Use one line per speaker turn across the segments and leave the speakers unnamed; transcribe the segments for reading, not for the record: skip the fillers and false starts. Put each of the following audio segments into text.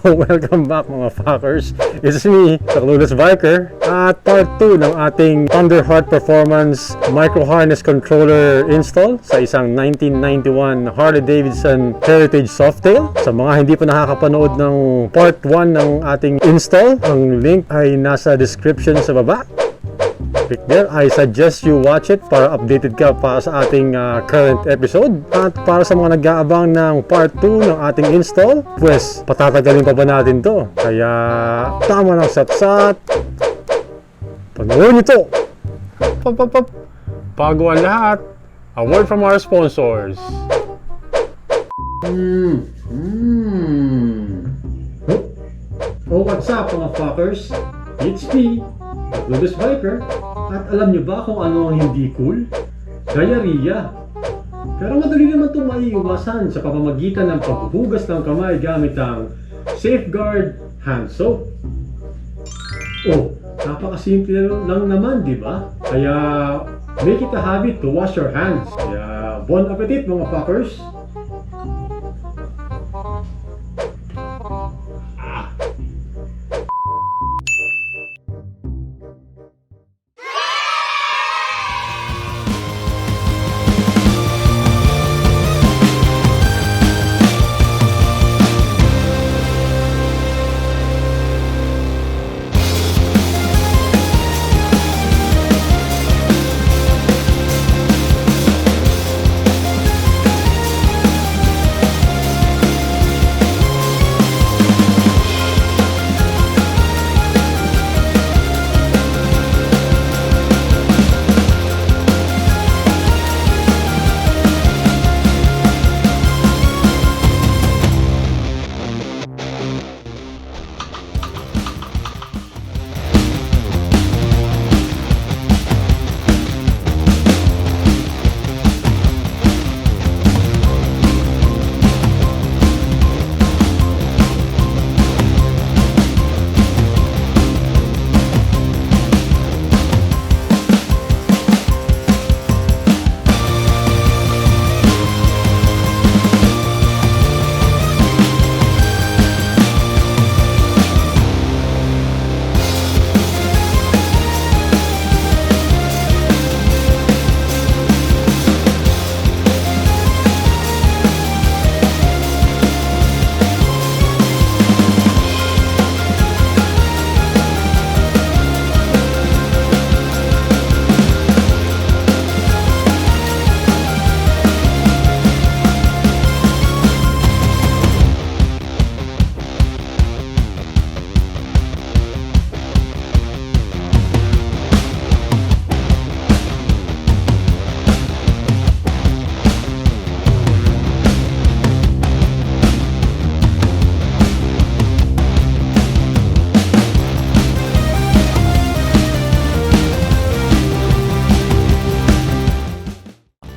Welcome back mga fuckers. It's me, the Clueless Biker, at part 2 ng ating Thunderheart Performance Micro Harness Controller install sa isang 1991 Harley-Davidson Heritage Softail. Sa mga hindi pa nakakapanood ng part 1 ng ating install, ang link ay nasa description sa baba. Click there. I suggest you watch it para updated ka para sa ating current episode. At para sa mga nag-aabang ng part 2 ng ating install, pues patatagalin pa ba natin to? Kaya tama ng satsat. Panoorin ito. Bago ang lahat, a word from our sponsors. Oh, what's up mga fuckers? It's me, the Clueless Biker. At alam nyo ba kung ano ang hindi cool? Diarrhea. Pero madali naman itong maiiwasan sa pamamagitan ng paghuhugas ng kamay gamit ang Safeguard Handsoap. Oh, napakasimple lang naman, di ba? Kaya make it a habit to wash your hands. Kaya bon appetit mga fuckers!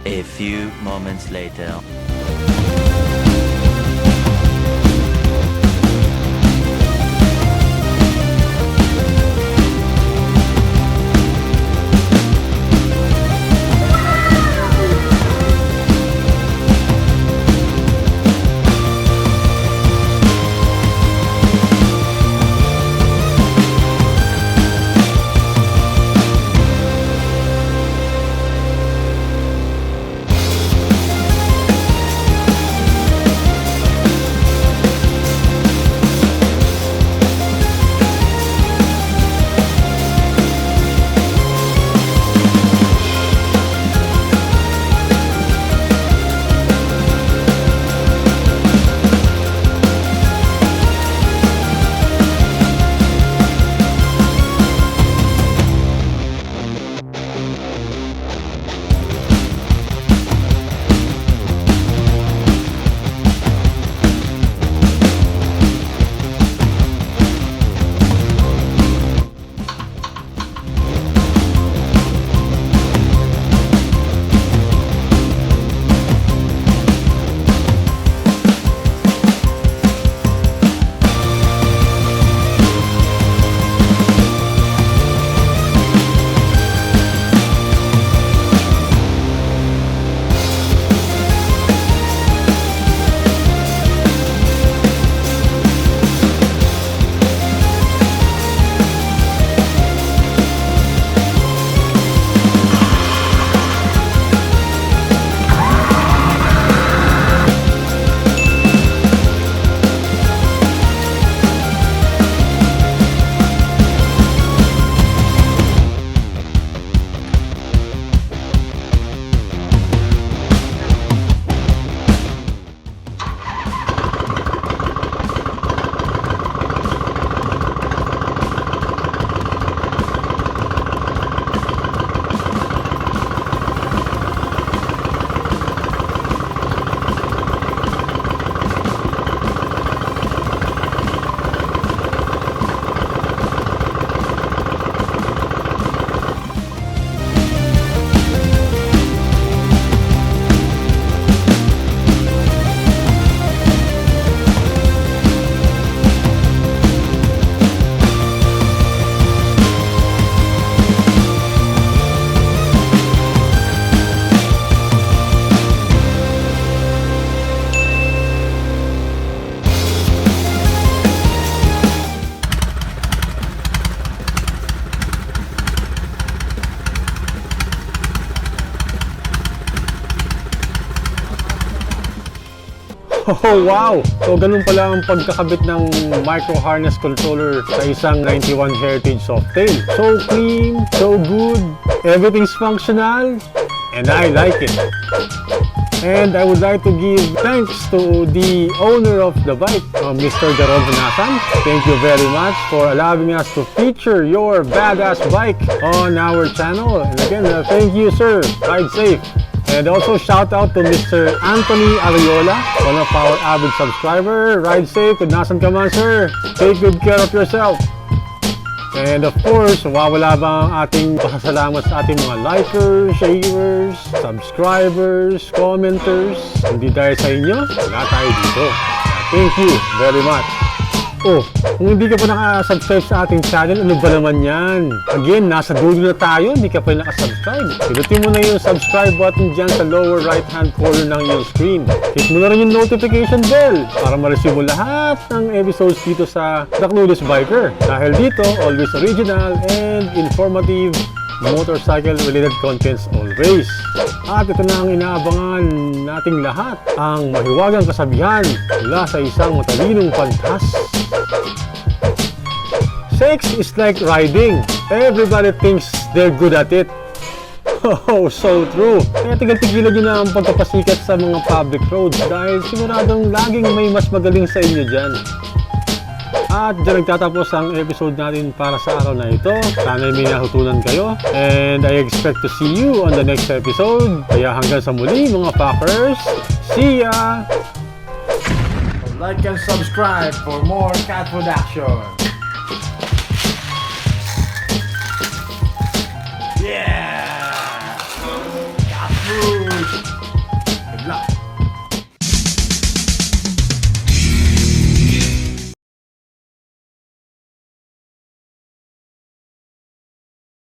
A few moments later.
Oh wow! So ganun pala ang pagkakabit ng micro harness controller sa isang 91 Heritage Softail. So clean, so good, everything's functional, and I like it. And I would like to give thanks to the owner of the bike, Mr. Garahe. Thank you very much for allowing us to feature your badass bike on our channel. And again, thank you, sir. Ride safe. And also shout out to Mr. Anthony Ariola, one of our avid subscriber. Ride safe. Kung nasan ka man, sir, take good care of yourself. And of course, wawala ba ang ating pasasalamat sa ating mga likers, sharers, subscribers, commenters. Hindi dahil sa inyo, wala tayo dito. Thank you very much. Oh, kung hindi ka pa nakasubscribe sa ating channel, ano ba naman yan? Again, nasa dulo na tayo, hindi ka pa nakasubscribe. Pinutin mo na yung subscribe button dyan sa lower right hand corner ng iyong screen. Click mo na rin yung notification bell para ma-receive mo lahat ng episodes dito sa The Clueless Biker. Dahil dito, always original and informative motorcycle related contents always. At ito na ang inaabangan nating lahat, ang mahiwagang kasabihan mula sa isang matalinong pantas. Sex is like riding. Everybody thinks they're good at it. Oh, so true. Kaya tigil-tigilan nyo na ang pagpapasikat sa mga public roads dahil siguradong laging may mas magaling sa inyo dyan. At dyan nagtatapos ang episode natin para sa araw na ito. Sana'y may nahutunan kayo. And I expect to see you on the next episode. Kaya hanggang sa muli mga packers. See ya! Like and subscribe for more cat food action.